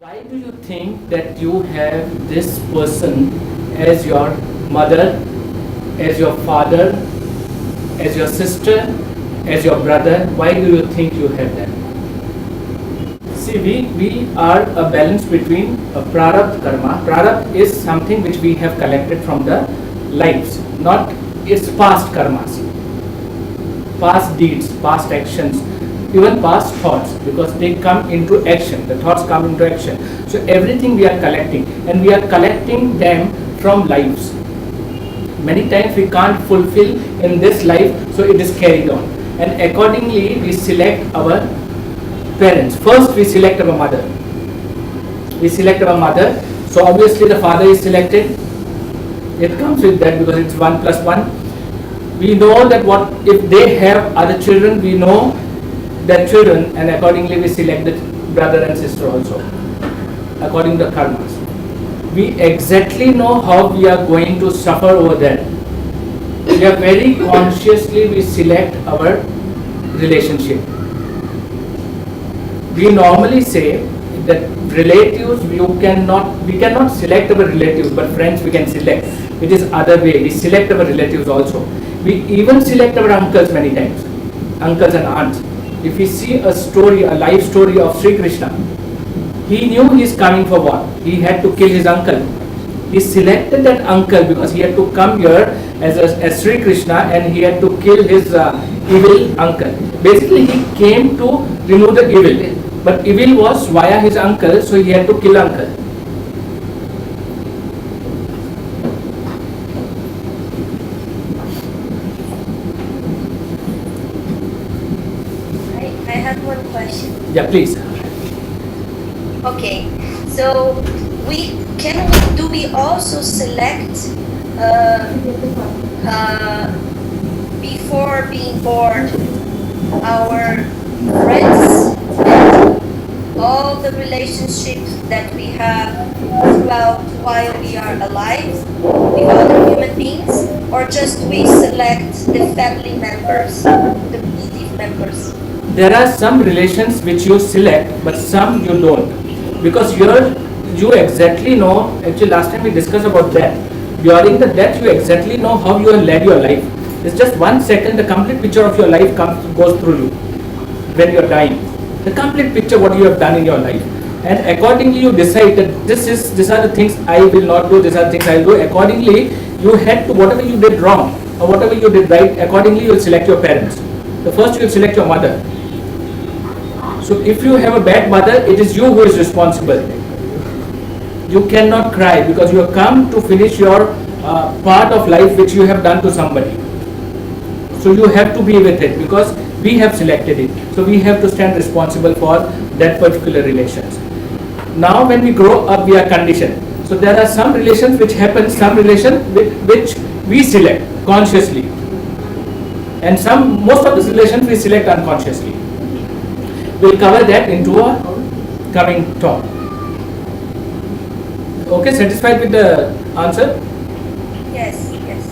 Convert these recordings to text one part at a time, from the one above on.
Why do you think that you have this person as your mother, as your father, as your sister, as your brother? Why do you think you have them? See, we are a balance between a prarabdha karma. Prarabdha is something which we have collected from the lives, not its past karmas, past deeds, past actions, even past thoughts, because they come into action. The thoughts come into action. So everything we are collecting, and we are collecting them from lives. Many times we can't fulfill in this life, so it is carried on. And accordingly, we select our parents. First, we select our mother. We select our mother. So obviously, the father is selected. It comes with that because it's 1 plus 1. We know that what if they have other children, we know their children, and accordingly we select the brother and sister also, according to the karmas. We exactly know how we are going to suffer over there. We are very consciously we select our relationship. We normally say that relatives we cannot select our relatives, but friends we can select. It is other way. We select our relatives also. We even select our uncles many times, uncles and aunts. If we see a story, a life story of Shri Krishna, he knew he is coming for what? He had to kill his uncle. He selected that uncle because he had to come here as Shri Krishna, and he had to kill his evil uncle. Basically, he came to remove the evil, but evil was via his uncle, so he had to kill uncle. I have one question. Yeah, please. Okay, so do we also select before being born our friends and all the relationships that we have throughout while we are alive with other human beings, or just we select the family members, the immediate members? There are some relations which you select, but some you don't, because you exactly know. Actually, last time we discussed about death. During the death, you exactly know how you have led your life. It's just 1 second, the complete picture of your life goes through you when you are dying. The complete picture what you have done in your life, and accordingly you decide that these are the things I will not do. These are the things I will do. Accordingly, you had to whatever you did wrong or whatever you did right. Accordingly, you will select your parents. The first you will select your mother. So if you have a bad mother, it is you who is responsible. You cannot cry because you have come to finish your part of life which you have done to somebody. So you have to be with it because we have selected it. So we have to stand responsible for that particular relations. Now when we grow up, we are conditioned. So there are some relations which happen, some relations which we select consciously, and most of the relations we select unconsciously. We'll cover that into a coming talk. Okay, satisfied with the answer? Yes, yes.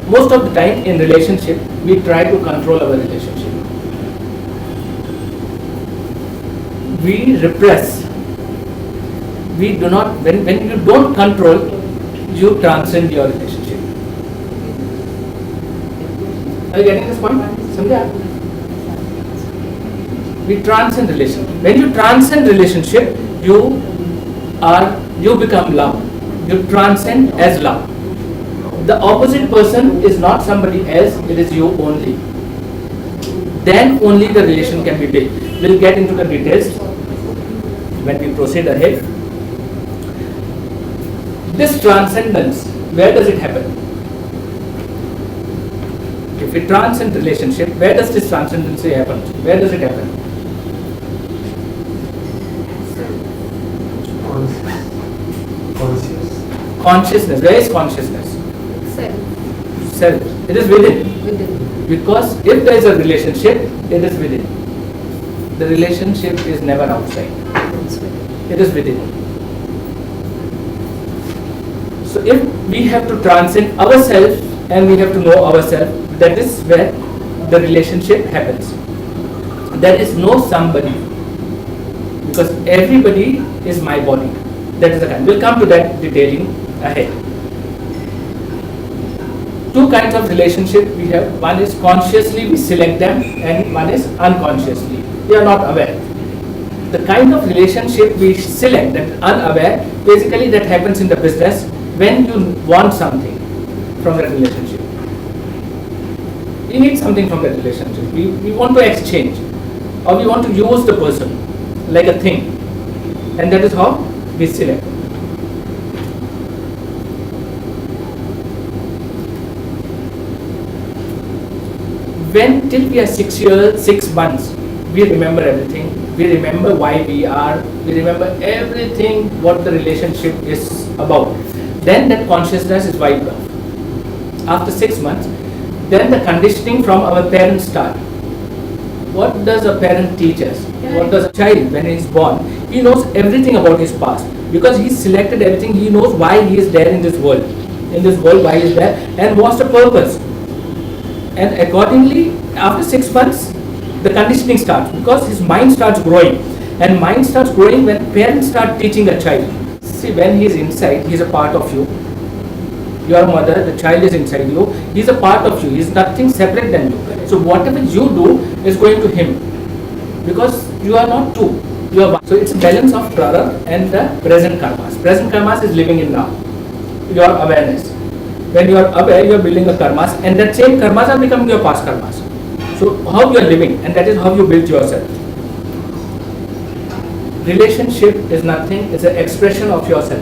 Most of the time in relationship, we try to control our relationship. We repress. We do not, when you don't control, you transcend your relationship. Are you getting this point? Samjha? We transcend relationship. When you transcend relationship, you become love. You transcend as love. The opposite person is not somebody else, it is you only. Then only the relation can be built. We'll get into the details when we proceed ahead. This transcendence, where does it happen? If we transcend relationship, where does this transcendence happen? Where does it happen? Consciousness. Where is consciousness? Self. It is within. Because if there is a relationship, it is within. The relationship is never outside. It is within. So if we have to transcend ourselves and we have to know ourselves, that is where the relationship happens. There is no somebody, because everybody is my body. That is the kind. We'll come to that detailing ahead. Two kinds of relationship we have. One is consciously we select them, and one is unconsciously. We are not aware. The kind of relationship we select, that is unaware, basically that happens in the business when you want something from that relationship. We need something from that relationship. We want to exchange, or we want to use the person like a thing, and that is how we select. When till we are 6 years, 6 months, we remember everything. We remember why we are. We remember everything what the relationship is about. Then that consciousness is wiped off. After 6 months, then the conditioning from our parents start. What does a parent teach us? What does a child, when he is born, he knows everything about his past because he selected everything. He knows why he is there in this world. In this world, why he is there and what's the purpose. And accordingly, after 6 months, the conditioning starts because his mind starts growing. And mind starts growing when parents start teaching a child. See, when he is inside, he is a part of you. Your mother, the child is inside you. He is a part of you. He is nothing separate than you. So whatever you do is going to him. Because you are not two. You are one. So it's a balance of prarabdha and the present karmas. Present karmas is living in now. Your awareness. When you are aware, you are building a karmas, and that same karmas are becoming your past karmas. So how you are living, and that is how you build yourself. Relationship is nothing, it's an expression of yourself.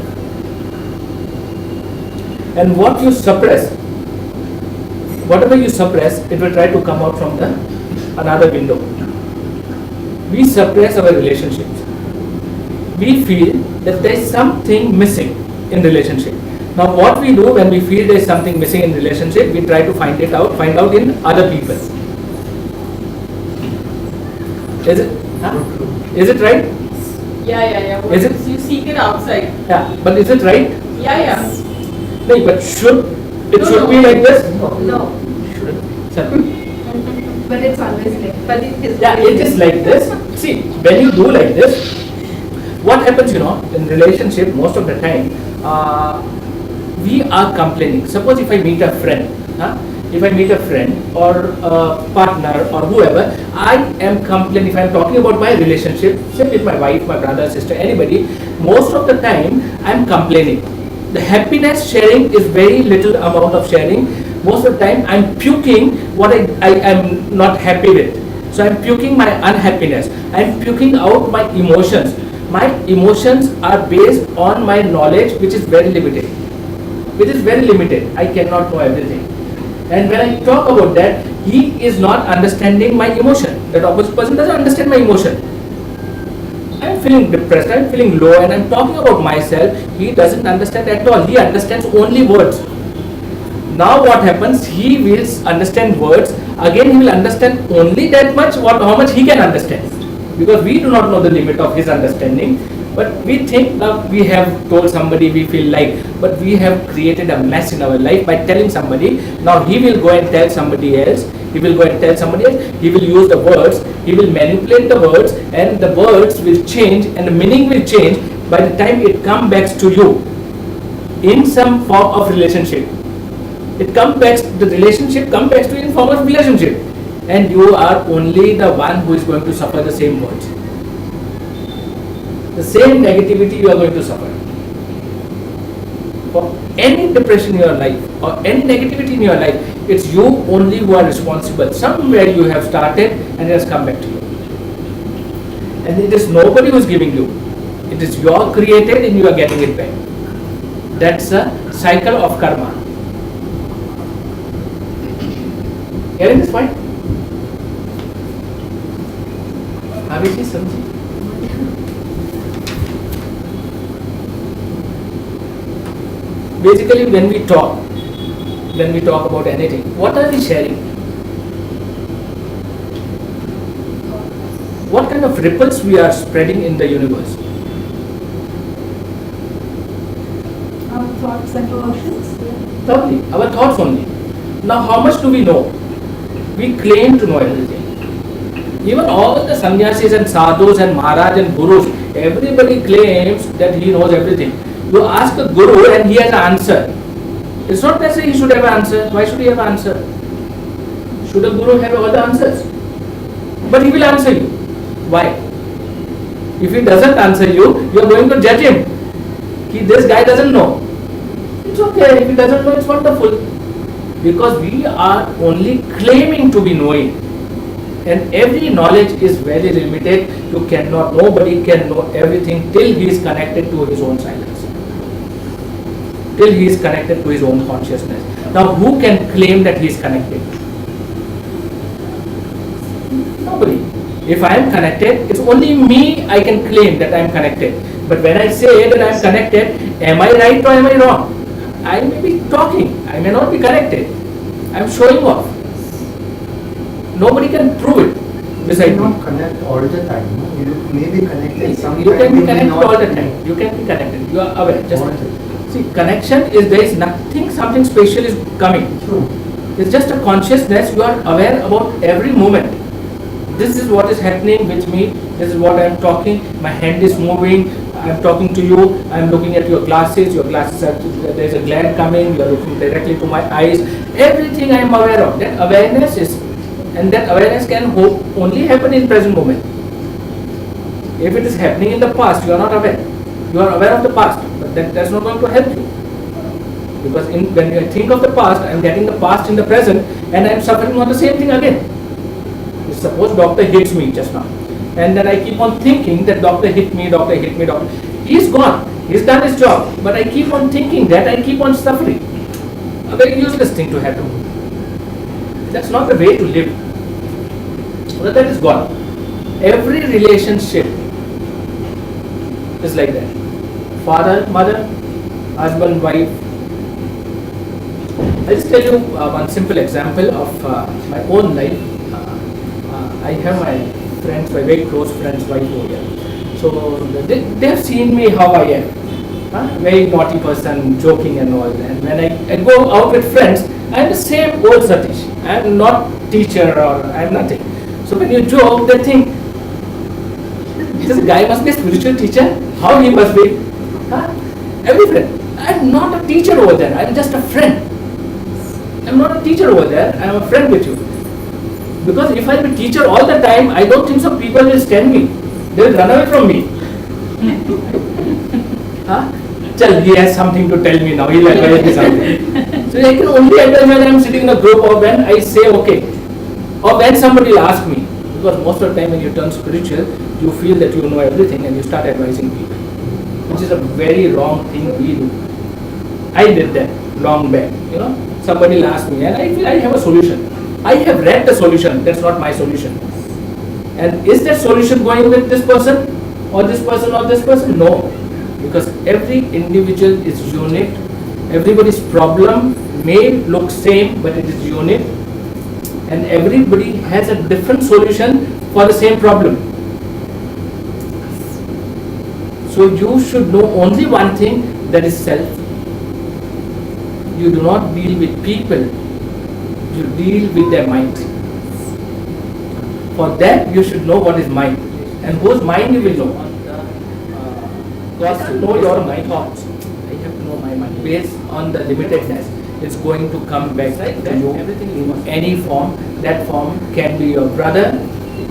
And what you suppress, whatever you suppress, it will try to come out from the another window. We suppress our relationships. We feel that there is something missing in relationship. Now what we do when we feel there is something missing in relationship, we try to find out in other people. Is it? Huh? Is it right? Yeah. Is it? You seek it outside. Yeah, but is it right? Yeah. No, but should No. be like this? No. Shouldn't. Sorry. But it's always like. But it is. Yeah, it is like this. See, when you do like this, what happens, in relationship most of the time, we are complaining. Suppose if I meet a friend, if I meet a friend or a partner or whoever, I am complaining. If I am talking about my relationship, say with my wife, my brother, sister, anybody, most of the time I am complaining. The happiness sharing is very little amount of sharing. Most of the time I am puking what I am not happy with. So I am puking my unhappiness. I am puking out my emotions. My emotions are based on my knowledge, which is very limited. I cannot know everything. And when I talk about that, he is not understanding my emotion. That opposite person doesn't understand my emotion. I am feeling depressed, I am feeling low, and I am talking about myself. He doesn't understand at all. He understands only words. Now what happens? He will understand words. Again, he will understand only that much, how much he can understand. Because we do not know the limit of his understanding. But we think now we have told somebody we feel like, but we have created a mess in our life by telling somebody. Now he will go and tell somebody else. He will use the words. He will manipulate the words, and the words will change, and the meaning will change by the time it comes back to you in some form of relationship. The relationship comes back to you in form of relationship, and you are only the one who is going to suffer the same words. The same negativity you are going to suffer. For any depression in your life or any negativity in your life, it's you only who are responsible. Somewhere you have started and it has come back to you. And it is nobody who is giving you. It is your created and you are getting it back. That's a cycle of karma. Hearing this point? Abhishek, Samji? Basically, when we talk about anything, what are we sharing? What kind of ripples we are spreading in the universe? Our thoughts and emotions. Totally, our thoughts only. Now, how much do we know? We claim to know everything. Even all the sannyasis and sadhus and maharaj and gurus, everybody claims that he knows everything. You ask a guru and he has an answer. It's not necessary he should have an answer. Why should he have an answer? Should a guru have all the answers? But he will answer you. Why? If he doesn't answer you, you are going to judge him. This guy doesn't know. It's okay. If he doesn't know, it's wonderful. Because we are only claiming to be knowing. And every knowledge is very limited. Nobody can know everything till he is connected to his own silence. Till he is connected to his own consciousness. Now, who can claim that he is connected? Nobody. If I am connected, it's only me I can claim that I am connected. But when I say that I am connected, am I right or am I wrong? I may be talking. I may not be connected. I am showing off. Nobody can prove it. You cannot connect all the time. No? You may be connected sometimes. You can be connected all the time. You can be connected. You are aware. See, connection is there is nothing, something special is coming. True. It's just a consciousness. You are aware about every moment. This is what is happening with me. This is what I am talking. My hand is moving. I am talking to you. I am looking at your glasses. Your glasses are, there is a glare coming. You are looking directly to my eyes. Everything I am aware of. That awareness is. And that awareness can only happen in present moment. If it is happening in the past, you are not aware. You are aware of the past, but that's not going to help you. Because when you think of the past, I am getting the past in the present, and I am suffering on the same thing again. Suppose doctor hits me just now, and then I keep on thinking that doctor hit me, doctor. He is gone. He has done his job, but I keep on thinking that, I keep on suffering. A very useless thing to happen. That's not the way to live. But that is gone. Every relationship is like that. Father, mother, husband, wife. I'll just tell you one simple example of my own life. I have my friends, my very close friends' wife over here. So they have seen me how I am. Very naughty person, joking and all. And when I go out with friends, I am the same old Satish. I am not teacher or I am nothing. So when you joke, they think, this guy must be a spiritual teacher. How he must be? Every friend. I am not a teacher over there. I am just a friend. I am not a teacher over there. I am a friend with you. Because if I am a teacher all the time, I don't think so people will stand me. They will run away from me. Chal, he has something to tell me now. He will advise me something. So I can only advise when I am sitting in a group or when I say okay. Or when somebody will ask me. Because most of the time when you turn spiritual, you feel that you know everything and you start advising people. Which is a very wrong thing we do. I did that long back. Somebody will ask me and I feel I have a solution. I have read the solution. That's not my solution. And is that solution going with this person or this person or this person? No. Because every individual is unique. Everybody's problem may look same, but it is unique. And everybody has a different solution for the same problem. So you should know only one thing, that is self. You do not deal with people, you deal with their mind. For that you should know what is mind. And whose mind you will know. Because to know your mind thoughts, I have to know my mind. Based on the limitedness, it's going to come back to you in any form. That form can be your brother,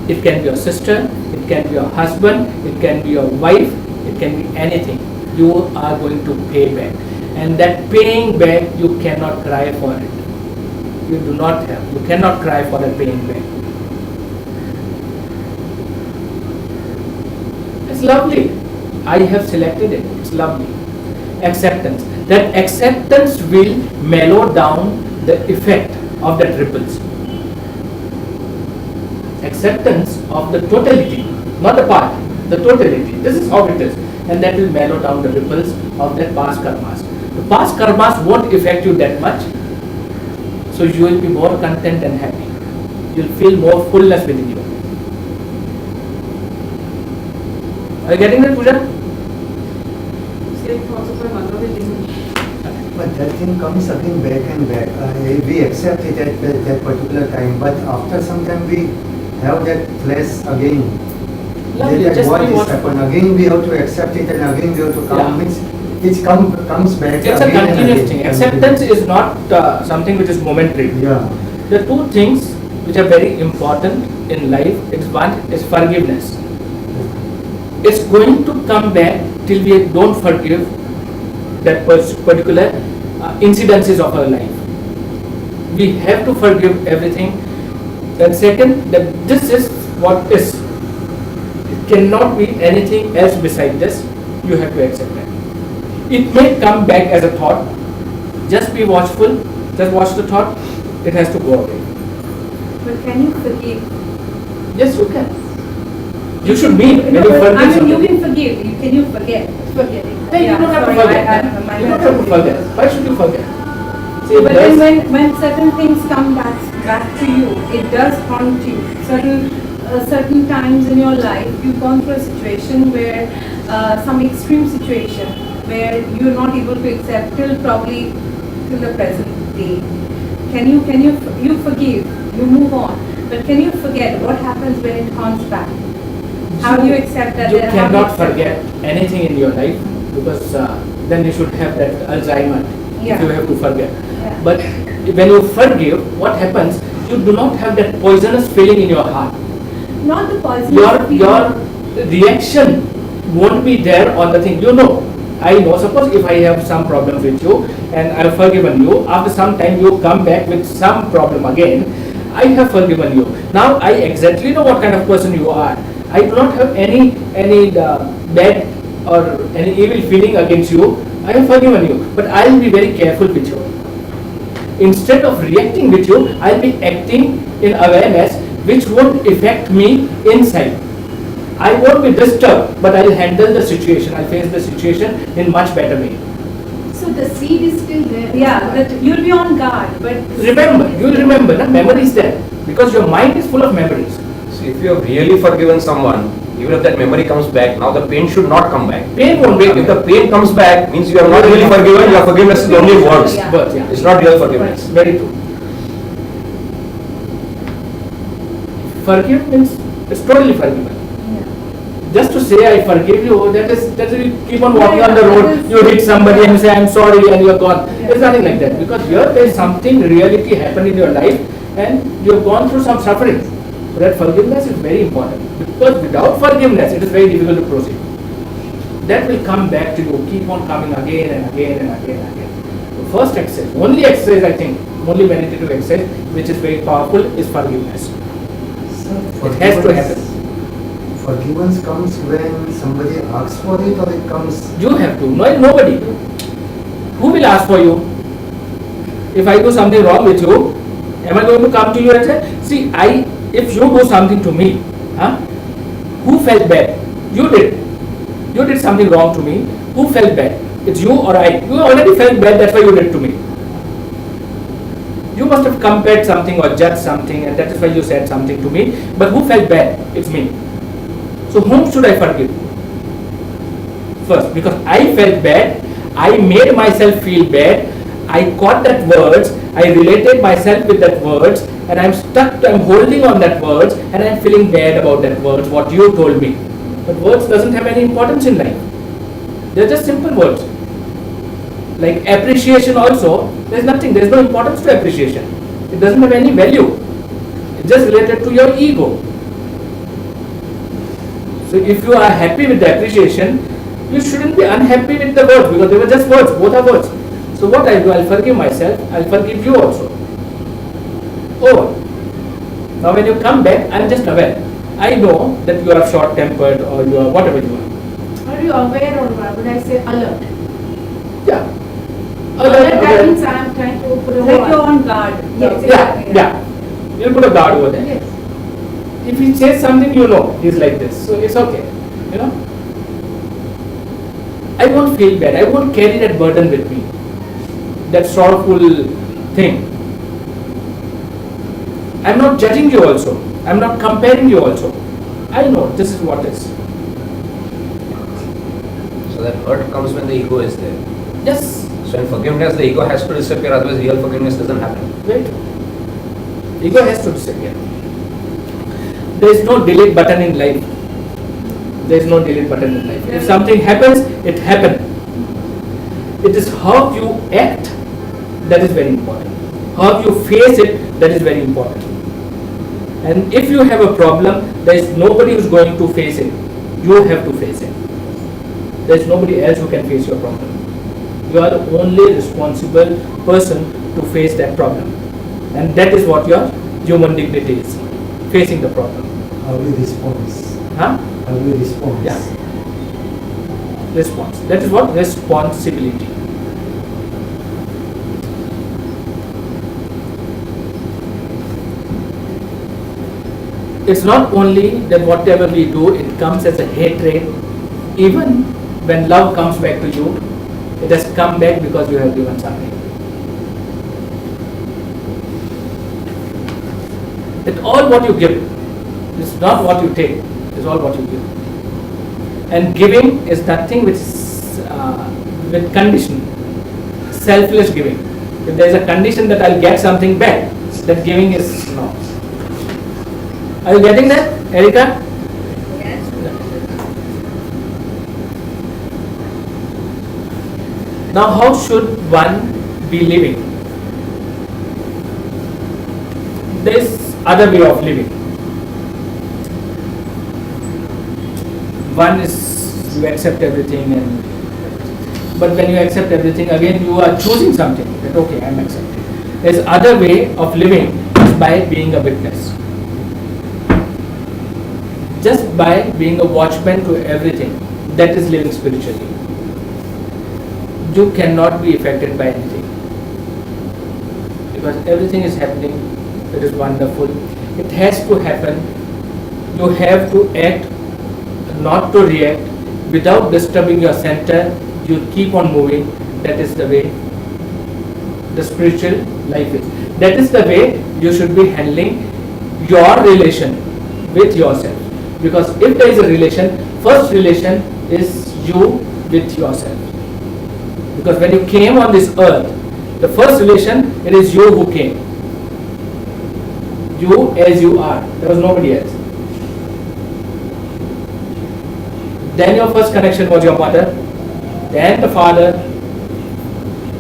it can be your sister, it can be your husband, it can be your wife, it can be anything. You are going to pay back. And that paying back, you cannot cry for it. You do not have. You cannot cry for that paying back. It's lovely. I have selected it. It's lovely. Acceptance. That acceptance will mellow down the effect of that ripples. Acceptance of the totality, not the part, the totality. This is how it is. And that will mellow down the ripples of that past karmas. The past karmas won't affect you that much. So you will be more content and happy. You will feel more fullness within you. Are you getting that, Pooja? Same also for mother will But that thing comes again back and back. We accept it at that particular time, but after some time we have that flash again. Lovely, That just what be is watchful. happen. Again we have to accept it, and again we have to come. Yeah. Means it comes back. It's a again and continuous again. thing. Acceptance is not something which is momentary. Yeah. The two things which are very important in life, it's one is forgiveness. It's going to come back till we don't forgive that particular incidences of our life. We have to forgive everything. Then second, that this is what is. It cannot be anything else beside this. You have to accept that. It may come back as a thought. Just be watchful. Just watch the thought. It has to go away. But can you forgive? Yes, you can. You should mean when you but forgive I mean, something. you can forgive. Can you forget? Forgetting. Then you don't have to sorry, forget. You don't have to forget. Why should you forget? See, But there's- then when certain things come back to you, it does haunt you. Certain times in your life, you've gone through a situation where some extreme situation where you're not able to accept till the present day. Can you forgive? You move on. But can you forget what happens when it haunts back? How do you accept that? You How do cannot accept forget anything in your life because then you should have that Alzheimer Yeah. if you have to forget. Yeah. But when you forgive, what happens? You do not have that poisonous feeling in your heart. Not the positive Your feeling. reaction won't be there on the thing. You know, I know. Suppose if I have some problems with you and I have forgiven you, after some time you come back with some problem again. I have forgiven you. Now I exactly know what kind of person you are. I do not have any bad or any evil feeling against you. I have forgiven you, but I will be very careful with you. Instead of reacting with you, I will be acting in awareness, which won't affect me inside. I won't be disturbed, but I will handle the situation. I face the situation in much better way. So the seed is still there. Yeah, that you'll be on guard, but Remember, you will remember, the memory is there because your mind is full of memories. So if you have really forgiven someone, even if that memory comes back, now the pain should not come back. Pain won't be. If the pain comes back, means you are not really forgiven, your forgiveness is only words. Yeah. But yeah, It's not real forgiveness. very true. Forgive means it's totally forgiven. Just to say I forgive you, that is you keep on walking on the road, you hit somebody and you say I'm sorry and you are gone. It's nothing like that because here there is something reality happened in your life and you have gone through some suffering. So that forgiveness is very important because without forgiveness it is very difficult to proceed. That will come back to you, keep on coming again and again and again and again. The first exercise, only exercise I think, only meditative exercise which is very powerful is forgiveness. It has to happen. Forgiveness comes when somebody asks for it, or it comes. You have to, nobody. Who will ask for you? If I do something wrong with you, am I going to come to you and say, see, if you do something to me, who felt bad? You did. You did something wrong to me. Who felt bad? It's you or I. You already felt bad, that's why you did to me. You must have compared something or judged something and that is why you said something to me. But who felt bad? It's me. So whom should I forgive? First, because I felt bad, I made myself feel bad, I caught that words, I related myself with that words, and I'm stuck, I'm holding on that words, and I'm feeling bad about that words, what you told me. But words doesn't have any importance in life. They're just simple words. Like appreciation also, there's nothing, there's no importance to appreciation. It doesn't have any value. It's just related to your ego. So if you are happy with the appreciation, you shouldn't be unhappy with the words because they were just words, both are words. So what I'll do, I'll forgive myself, I'll forgive you also. Over. Now when you come back, I'm just aware. I know that you are short-tempered or you are whatever you are. are you aware or would I say alert? Yeah. Alert means I'm trying to put a like you're on guard. Yes, Yeah. You'll put a guard over there. Yes. If he says something, you know he's like this, so it's okay. You know. I won't feel bad. I won't carry that burden with me. That sorrowful thing. I'm not judging you also. I'm not comparing you also. I know this is what is. So that hurt comes when the ego is there. Yes. So So in forgiveness, the ego has to disappear, otherwise real forgiveness doesn't happen. Right? Ego has to disappear. There is no delete button in life. There is no delete button in life. If something happens, it happened. It is how you act that is very important. How you face it, that is very important. And if you have a problem, there is nobody who is going to face it. You have to face it. There is nobody else who can face your problem. You are the only responsible person to face that problem. And that is what your human dignity is. Facing the problem. How we respond. Huh? How we respond. Yeah. Response. That is what responsibility. It's not only that whatever we do, it comes as a hatred. Even when love comes back to you, it has come back because you have given something. It's all what you give. It's not what you take. It's all what you give. And giving is nothing which is with condition. Selfless giving. If there is a condition that I'll get something back, that giving is no. Are you getting that, Erika? Yes. Now, how should one be living? There is other way of living. One is you accept everything, but when you accept everything, again you are choosing something. That okay, I am accepting. There is other way of living is by being a witness. Just by being a watchman to everything, that is living spiritually. You cannot be affected by anything because everything is happening. It is wonderful. It has to happen. You have to act, not to react. Without disturbing your center, you keep on moving. That is the way the spiritual life is. That is the way you should be handling your relation with yourself. Because if there is a relation, first relation is you with yourself. Because when you came on this earth, the first relation, it is you who came. You as you are. There was nobody else. Then your first connection was your mother, then the father,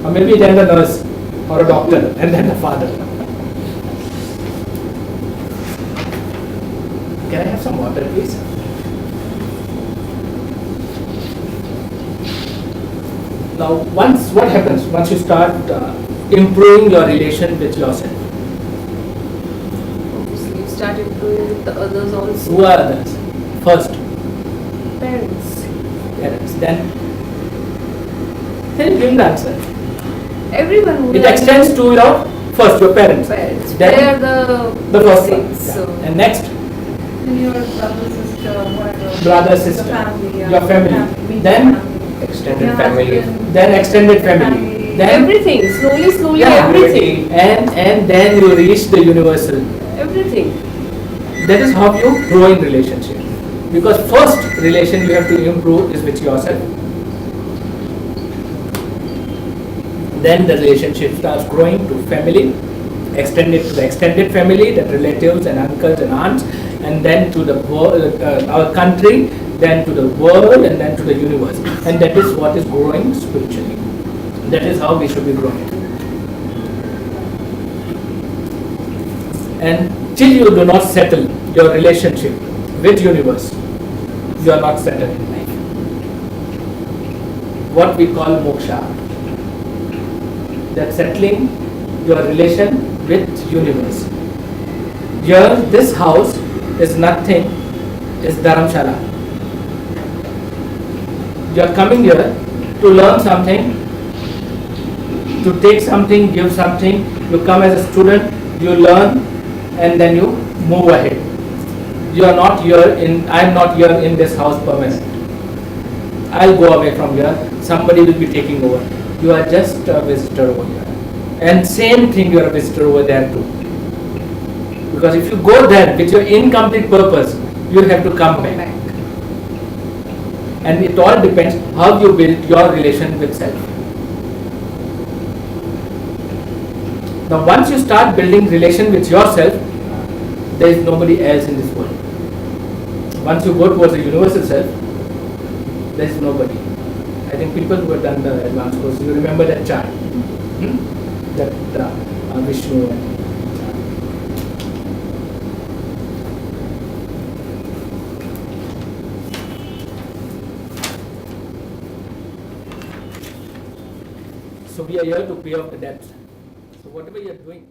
or maybe then the nurse or a doctor, and then the father. Can I have some water, please? Now, what happens once you start improving your relation with yourself? Obviously, you start improving with the others also. Who are others? First, Parents. parents. Then give me the answer. Everyone who It extends to your first, your parents. parents. Then They are the first one. basics, Yeah. so. And next, And your brother, sister, whatever. brother, sister, The family, yeah. your family. Immediate Then family. Extended Your family. husband, then extended family. family. Then Everything. Slowly, yeah, everything. and then you reach the universal. Everything. That is how you grow in relationship. Because first relation you have to improve is with yourself. Then the relationship starts growing to family, extended to the extended family, that relatives and uncles and aunts, and then to the our country, then to the world, and then to the universe. And that is what is growing spiritually. That is how we should be growing. And till you do not settle your relationship with universe, you are not settled in life. What we call moksha. That settling your relation with universe. Here, this house is nothing, is dharamshala. You are coming here to learn something, to take something, give something. You come as a student, you learn, and then you move ahead. You are not here I am not here in this house permanent. I'll go away from here, somebody will be taking over. You are just a visitor over here. And same thing, you are a visitor over there too. Because if you go there with your incomplete purpose, you have to come back. And it all depends how you build your relation with self. Now once you start building relation with yourself, there is nobody else in this world. Once you go towards the universal self, there is nobody. I think people who have done the advanced course, you remember that chart, that Vishnu. So we are here to pay off the debt. So whatever you are doing,